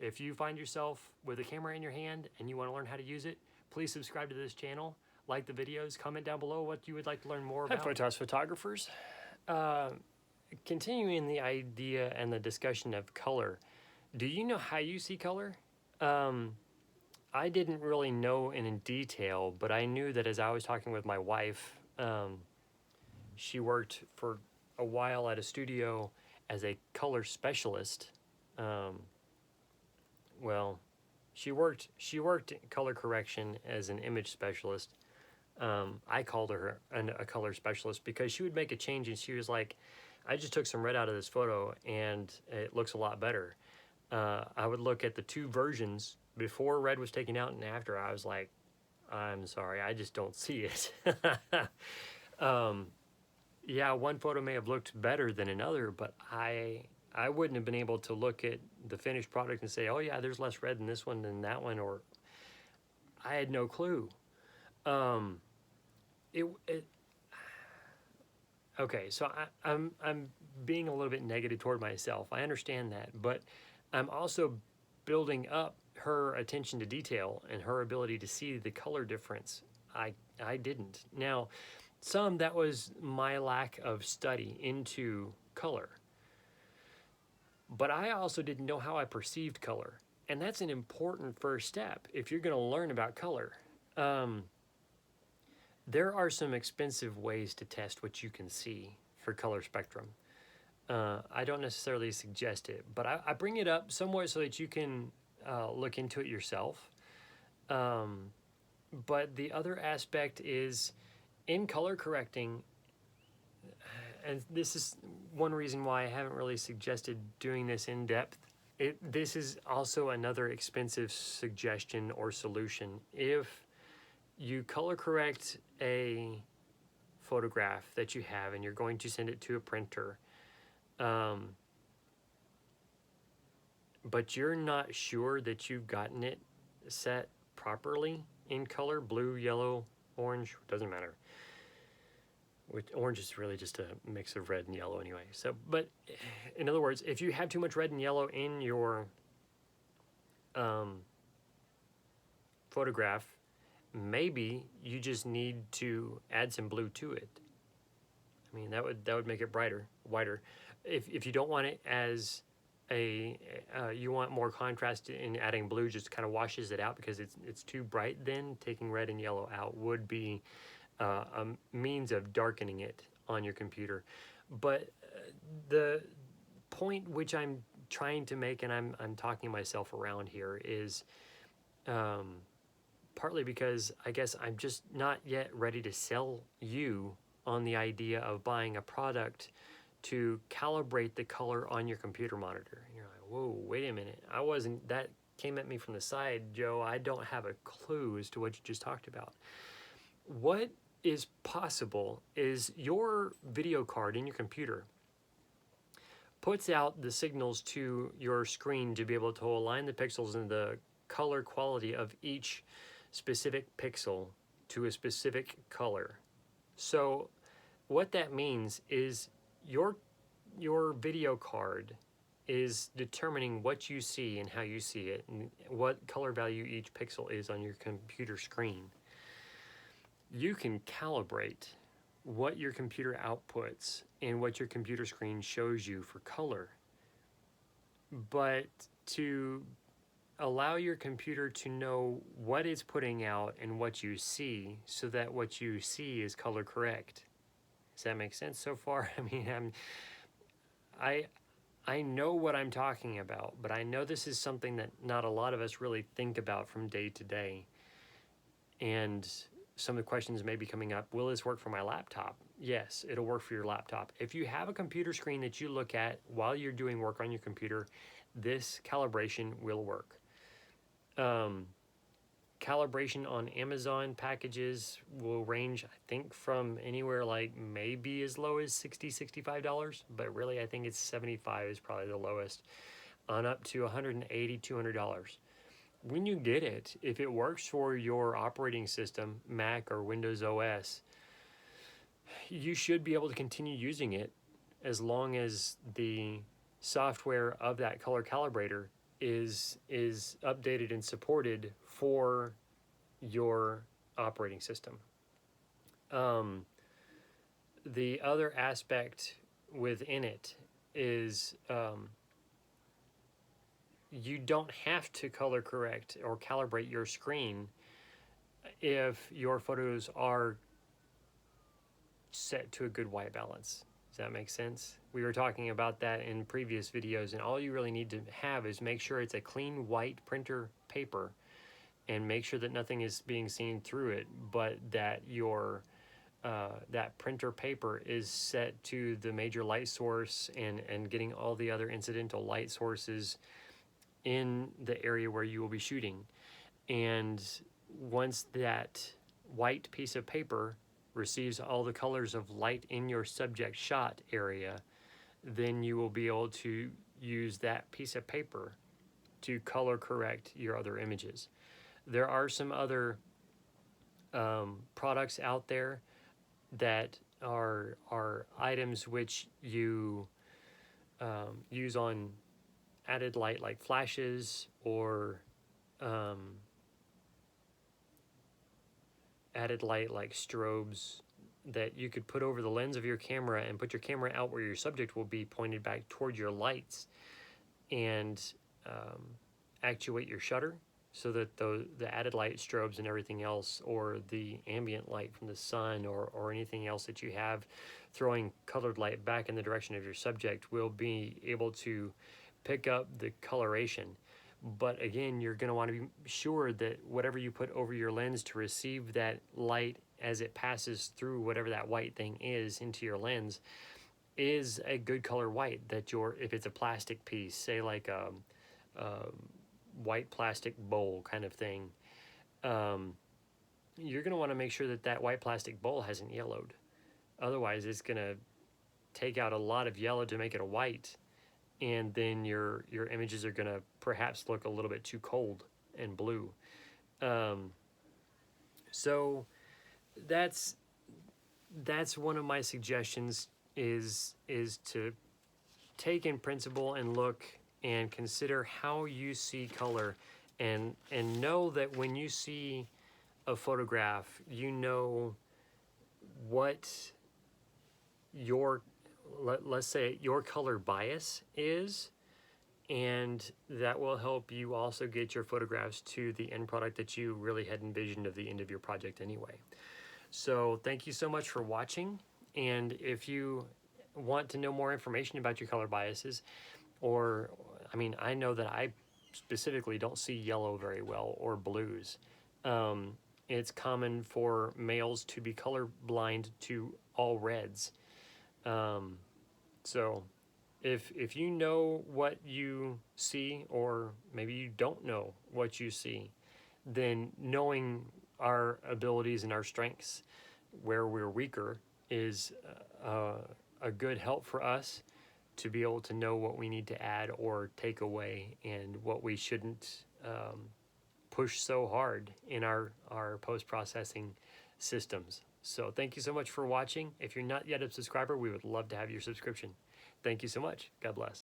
if you find yourself with a camera in your hand and you want to learn how to use it, please subscribe to this channel, like the videos, comment down below what you would like to learn more about. Hi, Photos photographers. Continuing the idea and the discussion of color, do you know how you see color? I didn't really know in detail, but I knew that as I was talking with my wife, she worked for a while at a studio as a color specialist. Well, she worked color correction as an image specialist. I called her a color specialist because she would make a change and she was like, I just took some red out of this photo and it looks a lot better. I would look at the two versions before red was taken out and after. I was like, I'm sorry, I just don't see it. Yeah, one photo may have looked better than another, but I wouldn't have been able to look at the finished product and say, oh yeah, there's less red in this one than that one, or I had no clue. Okay, so I'm being a little bit negative toward myself. I understand that, but I'm also building up her attention to detail and her ability to see the color difference. I didn't. Now, some that was my lack of study into color. But I also didn't know how I perceived color. And that's an important first step if you're going to learn about color. There are some expensive ways to test what you can see for color spectrum. I don't necessarily suggest it, but I bring it up somewhat so that you can look into it yourself. But the other aspect is in color correcting, and this is one reason why I haven't really suggested doing this in depth. This is also another expensive suggestion or solution. If you color correct a photograph that you have and you're going to send it to a printer, but you're not sure that you've gotten it set properly in color, blue, yellow, orange, doesn't matter. Orange is really just a mix of red and yellow anyway. So, but in other words, if you have too much red and yellow in your photograph, maybe you just need to add some blue to it. I mean, that would make it brighter, whiter. If you don't want it as you want more contrast in adding blue, just kind of washes it out because it's too bright. Then taking red and yellow out would be a means of darkening it on your computer. But the point which I'm trying to make, and I'm talking myself around here, is partly because I guess I'm just not yet ready to sell you on the idea of buying a product to calibrate the color on your computer monitor. And you're like, whoa, wait a minute. That came at me from the side, Joe. I don't have a clue as to what you just talked about. What is possible is your video card in your computer puts out the signals to your screen to be able to align the pixels and the color quality of each specific pixel to a specific color. So what that means is your video card is determining what you see and how you see it and what color value each pixel is on your computer screen. You can calibrate what your computer outputs and what your computer screen shows you for color. But to allow your computer to know what it's putting out and what you see so that what you see is color correct. Does that make sense so far? I mean, I know what I'm talking about, but I know this is something that not a lot of us really think about from day to day. And some of the questions may be coming up. Will this work for my laptop? Yes, it'll work for your laptop. If you have a computer screen that you look at while you're doing work on your computer, this calibration will work. Calibration on Amazon packages will range, I think, from anywhere like maybe as low as $60, $65, but really I think it's $75 is probably the lowest, on up to $180, $200. When you get it, if it works for your operating system, Mac or Windows OS, you should be able to continue using it as long as the software of that color calibrator is updated and supported for your operating system. The other aspect within it is you don't have to color correct or calibrate your screen if your photos are set to a good white balance. Does that make sense? We were talking about that in previous videos, and all you really need to have is make sure it's a clean white printer paper and make sure that nothing is being seen through it, but that your that printer paper is set to the major light source and getting all the other incidental light sources in the area where you will be shooting. And once that white piece of paper receives all the colors of light in your subject shot area, then you will be able to use that piece of paper to color correct your other images. There are some other products out there that are items which you use on added light, like flashes or added light like strobes, that you could put over the lens of your camera and put your camera out where your subject will be pointed back toward your lights, and actuate your shutter so that the added light strobes and everything else, or the ambient light from the sun or anything else that you have throwing colored light back in the direction of your subject, will be able to pick up the coloration. But again, you're going to want to be sure that whatever you put over your lens to receive that light as it passes through whatever that white thing is into your lens is a good color white. That if it's a plastic piece, say like a white plastic bowl kind of thing, you're going to want to make sure that that white plastic bowl hasn't yellowed. Otherwise, it's going to take out a lot of yellow to make it a white, and then your images are going to perhaps look a little bit too cold and blue. So that's one of my suggestions, is to take in principle and look and consider how you see color, and know that when you see a photograph, you know what let's say your color bias is, and that will help you also get your photographs to the end product that you really had envisioned of the end of your project anyway. So thank you so much for watching, and if you want to know more information about your color biases, or I know that I specifically don't see yellow very well, or blues. It's common for males to be colorblind to all reds. So if you know what you see, or maybe you don't know what you see, then knowing our abilities and our strengths, where we're weaker, is a good help for us to be able to know what we need to add or take away, and what we shouldn't push so hard in our post-processing systems. So thank you so much for watching. If you're not yet a subscriber, we would love to have your subscription. Thank you so much. God bless.